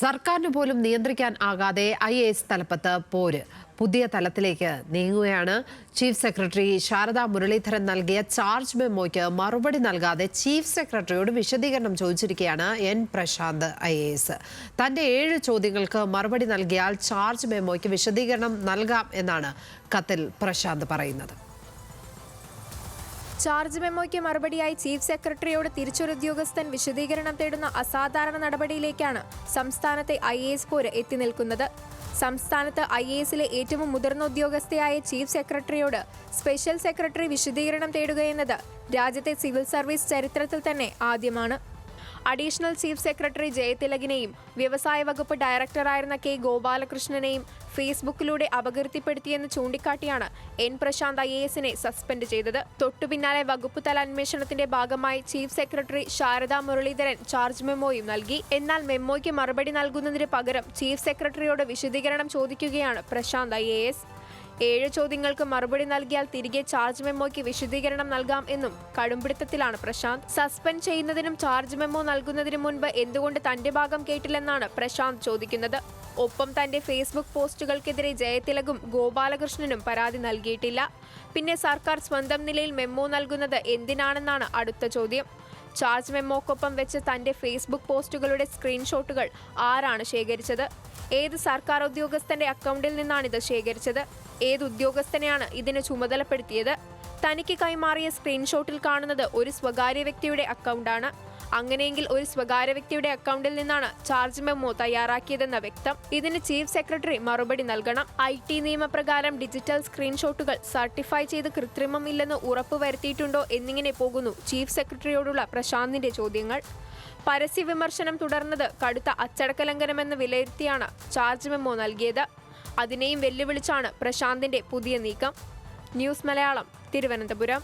സർക്കാരിന് പോലും നിയന്ത്രിക്കാൻ ആകാതെ IAS തലപ്പത്ത് പോര് പുതിയ തലത്തിലേക്ക് നീങ്ങുകയാണ്. ചീഫ് സെക്രട്ടറി ശാരദാ മുരളീധരൻ നൽകിയ ചാർജ് മെമ്മോയ്ക്ക് മറുപടി നൽകാതെ ചീഫ് സെക്രട്ടറിയോട് വിശദീകരണം ചോദിച്ചിരിക്കുകയാണ് N പ്രശാന്ത് IAS. തന്റെ 7 ചോദ്യങ്ങൾക്ക് മറുപടി നൽകിയാൽ ചാർജ് മെമ്മോയ്ക്ക് വിശദീകരണം നൽകാം എന്നാണ് കത്തിൽ പ്രശാന്ത് പറയുന്നത്. ചാർജ് മെമ്മോയ്ക്ക് മറുപടിയായി ചീഫ് സെക്രട്ടറിയോട് തിരിച്ചൊരു ഉദ്യോഗസ്ഥൻ വിശദീകരണം തേടുന്ന അസാധാരണ നടപടിയിലേക്കാണ് സംസ്ഥാനത്തെ IAS പോര് എത്തി നിൽക്കുന്നത്. സംസ്ഥാനത്ത് IASലെ ഏറ്റവും മുതിർന്ന ഉദ്യോഗസ്ഥയായ ചീഫ് സെക്രട്ടറിയോട് സ്പെഷ്യൽ സെക്രട്ടറി വിശദീകരണം തേടുകയെന്നത് രാജ്യത്തെ സിവിൽ സർവീസ് ചരിത്രത്തിൽ തന്നെ ആദ്യമാണ്. അഡീഷണൽ ചീഫ് സെക്രട്ടറി ജയതിലകിനെയും വ്യവസായ വകുപ്പ് ഡയറക്ടറായിരുന്ന K ഗോപാലകൃഷ്ണനെയും ഫേസ്ബുക്കിലൂടെ അപകീർത്തിപ്പെടുത്തിയെന്ന് ചൂണ്ടിക്കാട്ടിയാണ് N പ്രശാന്ത് IASനെ സസ്പെൻഡ് ചെയ്തത്. തൊട്ടുപിന്നാലെ വകുപ്പ് തല അന്വേഷണത്തിന്റെ ഭാഗമായി chief secretary Sharada Muraleedharan charge മെമ്മോയും നൽകി. എന്നാൽ മെമ്മോയ്ക്ക് മറുപടി നൽകുന്നതിന് പകരം ചീഫ് സെക്രട്ടറിയോട് വിശദീകരണം ചോദിക്കുകയാണ് പ്രശാന്ത് IAS. 7 ചോദ്യങ്ങൾക്ക് മറുപടി നൽകിയാൽ തിരികെ ചാർജ് മെമ്മോയ്ക്ക് വിശദീകരണം നൽകാം എന്നും കടുംപിടുത്തത്തിലാണ് പ്രശാന്ത്. സസ്പെൻഡ് ചെയ്യുന്നതിനും ചാർജ് മെമ്മോ നൽകുന്നതിനും മുൻപ് എന്തുകൊണ്ട് തന്റെ ഭാഗം കേട്ടില്ലെന്നാണ് പ്രശാന്ത് ചോദിക്കുന്നത്. ഒപ്പം തന്റെ ഫേസ്ബുക്ക് പോസ്റ്റുകൾക്കെതിരെ ജയതിലകും ഗോപാലകൃഷ്ണനും പരാതി നൽകിയിട്ടില്ല. പിന്നെ സർക്കാർ സ്വന്തം നിലയിൽ മെമ്മോ നൽകുന്നത് എന്തിനാണെന്നാണ് അടുത്ത ചോദ്യം. ചാർജ് മെമ്മോക്കൊപ്പം വെച്ച് തന്റെ ഫേസ്ബുക്ക് പോസ്റ്റുകളുടെ സ്ക്രീൻഷോട്ടുകൾ ആരാണ് ശേഖരിച്ചത്? ഏത് സർക്കാർ ഉദ്യോഗസ്ഥന്റെ അക്കൗണ്ടിൽ നിന്നാണിത് ശേഖരിച്ചത്? ഏത് ഉദ്യോഗസ്ഥനെയാണ് ഇതിന് ചുമതലപ്പെടുത്തിയത്? തനിക്ക് കൈമാറിയ സ്ക്രീൻഷോട്ടിൽ കാണുന്നത് ഒരു സ്വകാര്യ വ്യക്തിയുടെ അക്കൗണ്ടാണ്. അങ്ങനെയെങ്കിൽ ഒരു സ്വകാര്യ വ്യക്തിയുടെ അക്കൗണ്ടിൽ നിന്നാണ് ചാർജ് മെമ്മോ തയ്യാറാക്കിയതെന്ന വ്യക്തം. ഇതിന് ചീഫ് സെക്രട്ടറി മറുപടി നൽകണം. IT നിയമപ്രകാരം ഡിജിറ്റൽ സ്ക്രീൻഷോട്ടുകൾ സർട്ടിഫൈ ചെയ്ത് കൃത്രിമം ഇല്ലെന്ന് ഉറപ്പുവരുത്തിയിട്ടുണ്ടോ എന്നിങ്ങനെ പോകുന്നു ചീഫ് സെക്രട്ടറിയോടുള്ള പ്രശാന്തിന്റെ ചോദ്യങ്ങൾ. പരസ്യ വിമർശനം തുടർന്നത് കടുത്ത അച്ചടക്ക ലംഘനമെന്ന് വിലയിരുത്തിയാണ് ചാർജ് മെമ്മോ നൽകിയത്. അതിനെയും വെല്ലുവിളിച്ചാണ് പ്രശാന്തിന്റെ പുതിയ നീക്കം. ന്യൂസ് മലയാളം, തിരുവനന്തപുരം.